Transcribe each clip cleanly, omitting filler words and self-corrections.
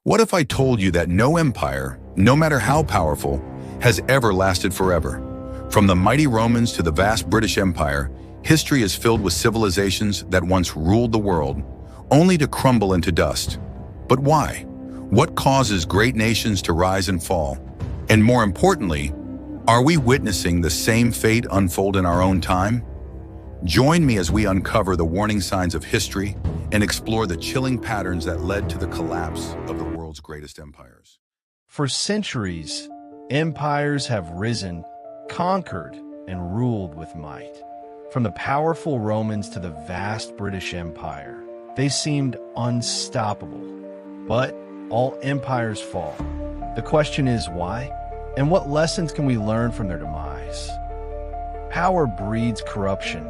What if I told you that no empire, no matter how powerful, has ever lasted forever? From the mighty Romans to the vast British Empire, history is filled with civilizations that once ruled the world, only to crumble into dust. But why? What causes great nations to rise and fall? And more importantly, are we witnessing the same fate unfold in our own time? Join me as we uncover the warning signs of history and explore the chilling patterns that led to the collapse of the world's greatest empires. For centuries, empires have risen, conquered, and ruled with might. From the powerful Romans to the vast British Empire, they seemed unstoppable. But all empires fall. The question is why? And what lessons can we learn from their demise? Power breeds corruption.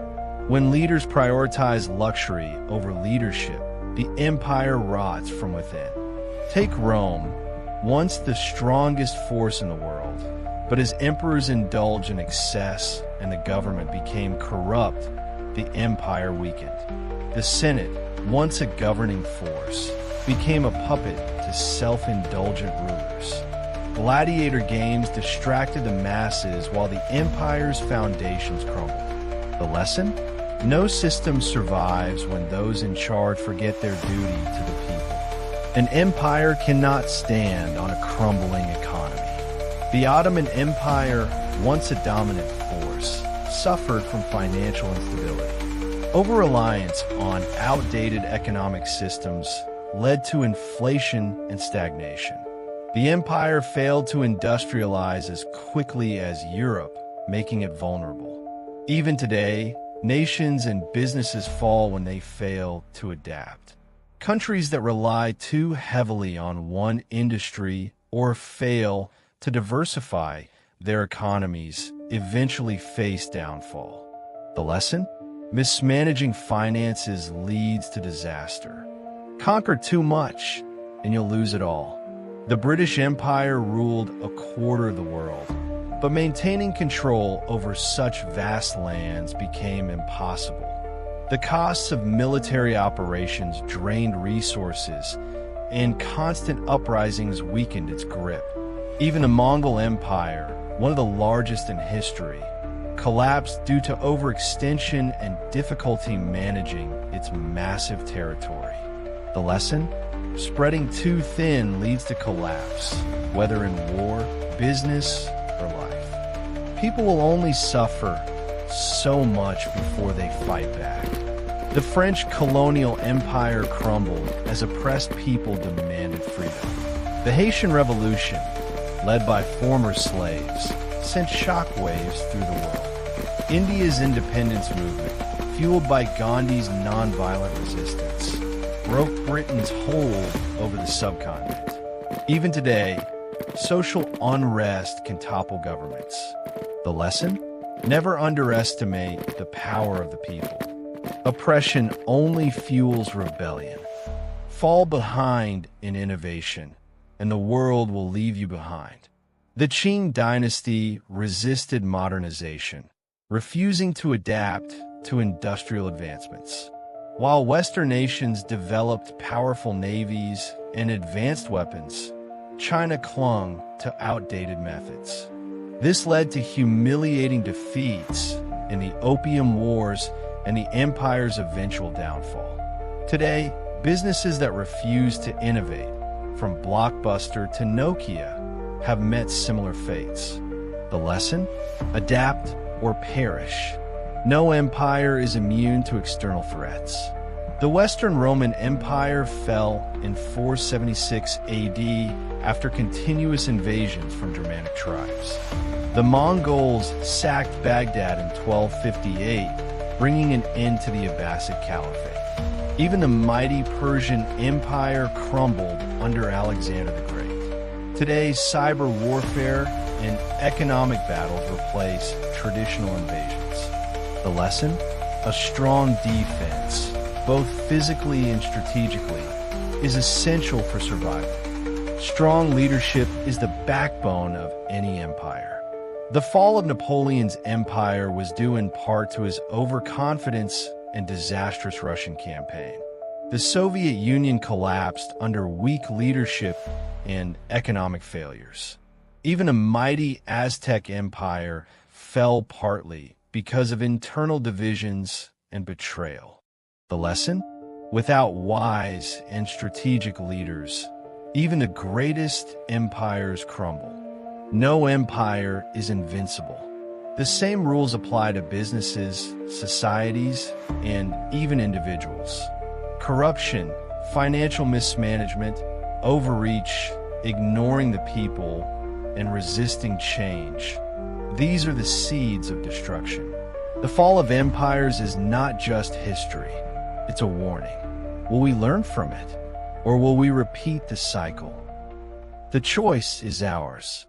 When leaders prioritize luxury over leadership, the empire rots from within. Take Rome, once the strongest force in the world, but as emperors indulged in excess and the government became corrupt, the empire weakened. The Senate, once a governing force, became a puppet to self-indulgent rulers. Gladiator games distracted the masses while the empire's foundations crumbled. The lesson? No system survives when those in charge forget their duty to the people. An empire cannot stand on a crumbling economy. The Ottoman Empire, once a dominant force, suffered from financial instability. Over-reliance on outdated economic systems led to inflation and stagnation. The empire failed to industrialize as quickly as Europe, making it vulnerable. Even today, nations and businesses fall when they fail to adapt. Countries that rely too heavily on one industry or fail to diversify their economies eventually face downfall. The lesson? Mismanaging finances leads to disaster. Conquer too much, and you'll lose it all. The British Empire ruled a quarter of the world, but maintaining control over such vast lands became impossible. The costs of military operations drained resources, and constant uprisings weakened its grip. Even the Mongol Empire, one of the largest in history, collapsed due to overextension and difficulty managing its massive territory. The lesson? Spreading too thin leads to collapse, whether in war, business, or life. People will only suffer so much before they fight back. The French colonial empire crumbled as oppressed people demanded freedom. The Haitian Revolution, led by former slaves, sent shockwaves through the world. India's independence movement, fueled by Gandhi's nonviolent resistance, broke Britain's hold over the subcontinent. Even today, social unrest can topple governments. The lesson? Never underestimate the power of the people. Oppression only fuels rebellion. Fall behind in innovation, and the world will leave you behind. The Qing dynasty resisted modernization, refusing to adapt to industrial advancements. While Western nations developed powerful navies and advanced weapons, China clung to outdated methods. This led to humiliating defeats in the Opium Wars and the empire's eventual downfall. Today, businesses that refuse to innovate, from Blockbuster to Nokia, have met similar fates. The lesson? Adapt or perish. No empire is immune to external threats. The Western Roman Empire fell in 476 AD after continuous invasions from Germanic tribes. The Mongols sacked Baghdad in 1258, bringing an end to the Abbasid Caliphate. Even the mighty Persian Empire crumbled under Alexander the Great. Today, cyber warfare and economic battles replace traditional invasions. The lesson? A strong defense, both physically and strategically, is essential for survival. Strong leadership is the backbone of any empire. The fall of Napoleon's empire was due in part to his overconfidence and disastrous Russian campaign. The Soviet Union collapsed under weak leadership and economic failures. Even a mighty Aztec empire fell partly because of internal divisions and betrayal. The lesson? Without wise and strategic leaders, even the greatest empires crumble. No empire is invincible. The same rules apply to businesses, societies, and even individuals. Corruption, financial mismanagement, overreach, ignoring the people, and resisting change. These are the seeds of destruction. The fall of empires is not just history, it's a warning. Will we learn from it, or will we repeat the cycle? The choice is ours.